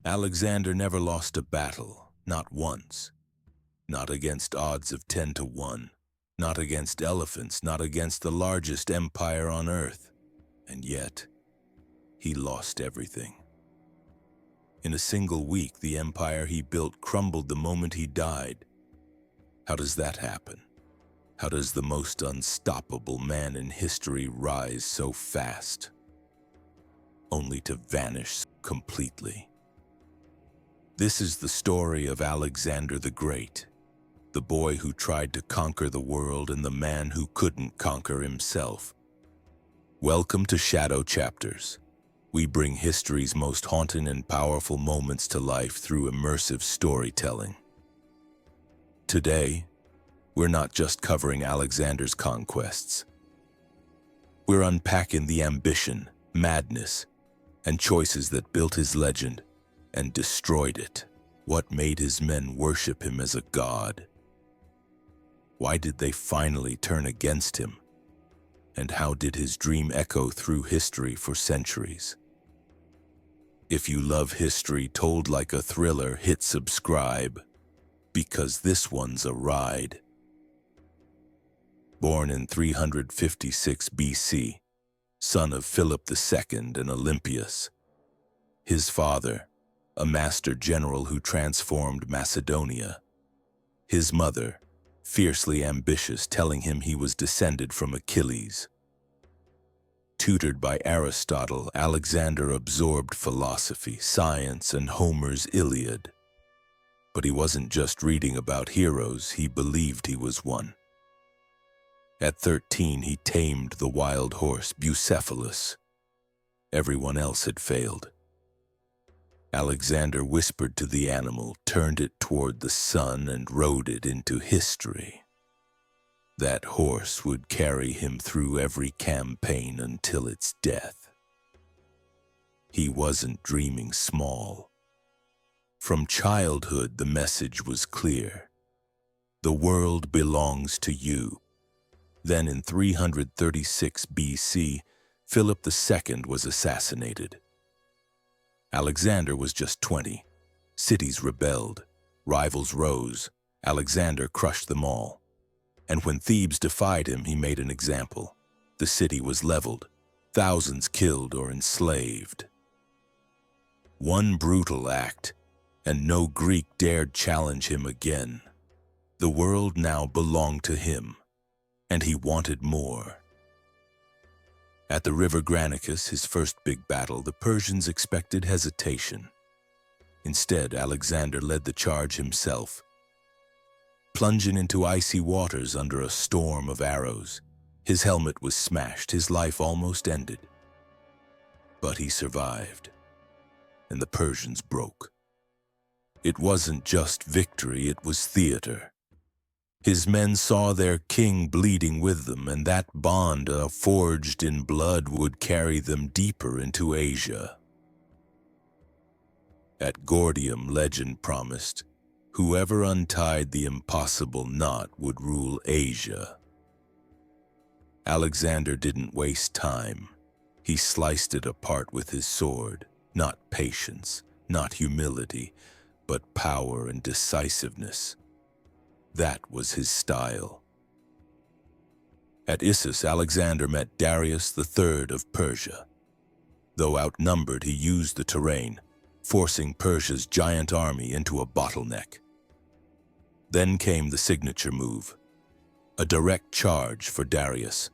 Alexander never lost a battle, not once. Not against odds of 10 to 1. Not against elephants, not against the largest empire on earth. And yet, he lost everything. In a single week, the empire he built crumbled the moment he died. How does that happen? How does the most unstoppable man in history rise so fast, only to vanish completely? This is the story of Alexander the Great, the boy who tried to conquer the world and the man who couldn't conquer himself. Welcome to Shadow Chapters. We bring history's most haunting and powerful moments to life through immersive storytelling. Today, we're not just covering Alexander's conquests. We're unpacking the ambition, madness, and choices that built his legend and destroyed it. What made his men worship him as a god? Why did they finally turn against him? And how did his dream echo through history for centuries? If you love history told like a thriller, hit subscribe, because this one's a ride. Born in 356 BC, son of Philip II and Olympias, his father, a master general who transformed Macedonia, his mother, fiercely ambitious, telling him he was descended from Achilles. Tutored by Aristotle, Alexander absorbed philosophy, science, and Homer's Iliad. But he wasn't just reading about heroes, he believed he was one. At 13, he tamed the wild horse Bucephalus. Everyone else had failed. Alexander whispered to the animal, turned it toward the sun, and rode it into history. That horse would carry him through every campaign until its death. He wasn't dreaming small. From childhood, the message was clear. The world belongs to you. Then in 336 BC, Philip II was assassinated. Alexander was just 20. Cities rebelled. Rivals rose. Alexander crushed them all. And when Thebes defied him, he made an example. The city was leveled. Thousands killed or enslaved. One brutal act, and no Greek dared challenge him again. The world now belonged to him, and he wanted more. At the river Granicus, his first big battle, the Persians expected hesitation. Instead, Alexander led the charge himself. Plunging into icy waters under a storm of arrows, his helmet was smashed, his life almost ended. But he survived, and the Persians broke. It wasn't just victory, it was theater. His men saw their king bleeding with them, and that bond, forged in blood, would carry them deeper into Asia. At Gordium, legend promised, whoever untied the impossible knot would rule Asia. Alexander didn't waste time. He sliced it apart with his sword, not patience, not humility, but power and decisiveness. That was his style. At Issus, Alexander met Darius III of Persia. Though outnumbered, he used the terrain, forcing Persia's giant army into a bottleneck. Then came the signature move, a direct charge for Darius.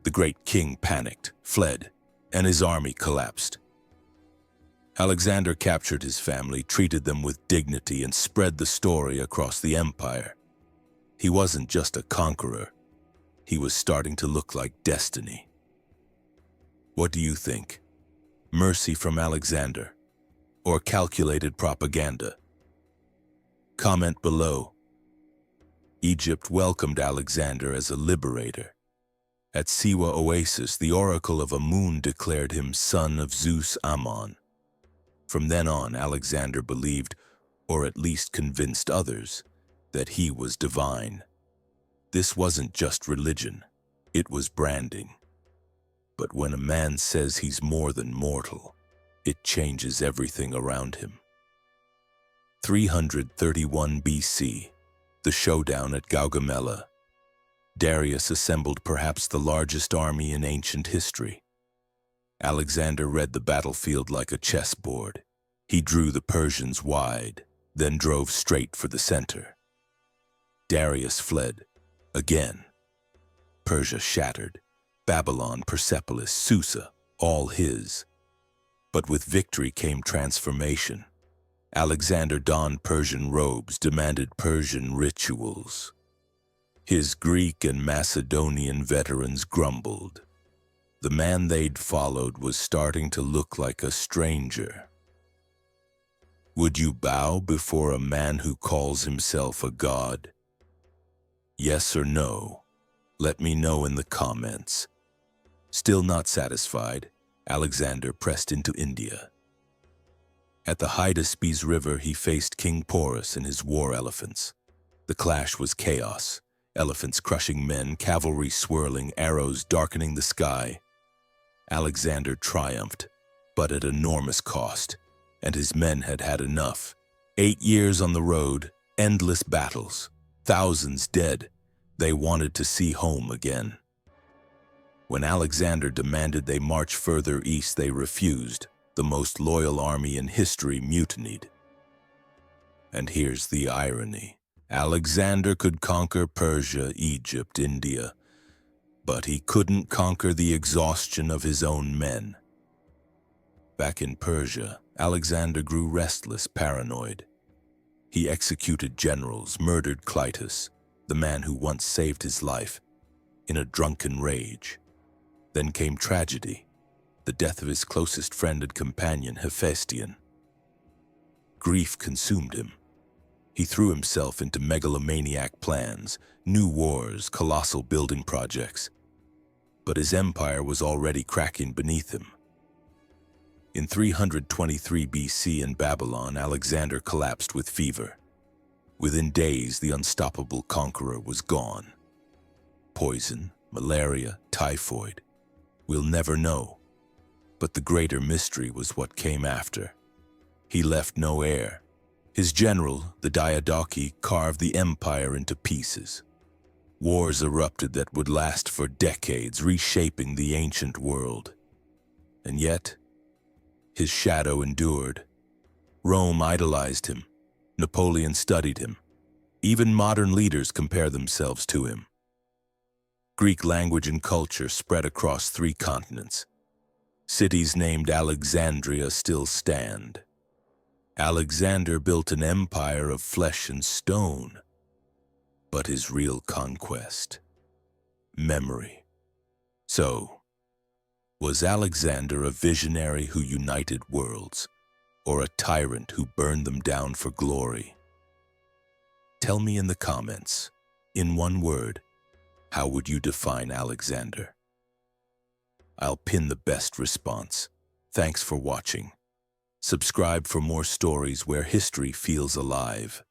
The great king panicked, fled, and his army collapsed. Alexander captured his family, treated them with dignity, and spread the story across the empire. He wasn't just a conqueror. He was starting to look like destiny. What do you think? Mercy from Alexander, or calculated propaganda? Comment below. Egypt welcomed Alexander as a liberator. At Siwa Oasis, the oracle of Amun declared him son of Zeus Ammon. From then on, Alexander believed, or at least convinced others, that he was divine. This wasn't just religion, it was branding. But when a man says he's more than mortal, it changes everything around him. 331 BC, the showdown at Gaugamela. Darius assembled perhaps the largest army in ancient history. Alexander read the battlefield like a chessboard. He drew the Persians wide, then drove straight for the center. Darius fled, again. Persia shattered. Babylon, Persepolis, Susa, all his. But with victory came transformation. Alexander donned Persian robes, demanded Persian rituals. His Greek and Macedonian veterans grumbled. The man they'd followed was starting to look like a stranger. Would you bow before a man who calls himself a god? Yes or no? Let me know in the comments. Still not satisfied, Alexander pressed into India. At the Hydaspes River, he faced King Porus and his war elephants. The clash was chaos, elephants crushing men, cavalry swirling, arrows darkening the sky. Alexander triumphed, but at enormous cost, and his men had had enough. 8 years on the road, endless battles, thousands dead. They wanted to see home again. When Alexander demanded they march further east, they refused. The most loyal army in history mutinied. And here's the irony. Alexander could conquer Persia, Egypt, India, but he couldn't conquer the exhaustion of his own men. Back in Persia, Alexander grew restless, paranoid. He executed generals, murdered Clytus, the man who once saved his life, in a drunken rage. Then came tragedy, the death of his closest friend and companion, Hephaestion. Grief consumed him. He threw himself into megalomaniac plans, new wars, colossal building projects. But his empire was already cracking beneath him. In 323 BC in Babylon, Alexander collapsed with fever. Within days, the unstoppable conqueror was gone. Poison, malaria, typhoid. We'll never know. But the greater mystery was what came after. He left no heir. His general, the Diadochi, carved the empire into pieces. Wars erupted that would last for decades, reshaping the ancient world. And yet, his shadow endured. Rome idolized him. Napoleon studied him. Even modern leaders compare themselves to him. Greek language and culture spread across 3 continents. Cities named Alexandria still stand. Alexander built an empire of flesh and stone. But his real conquest? Memory. So, was Alexander a visionary who united worlds, or a tyrant who burned them down for glory? Tell me in the comments, in one word, how would you define Alexander? I'll pin the best response. Thanks for watching. Subscribe for more stories where history feels alive.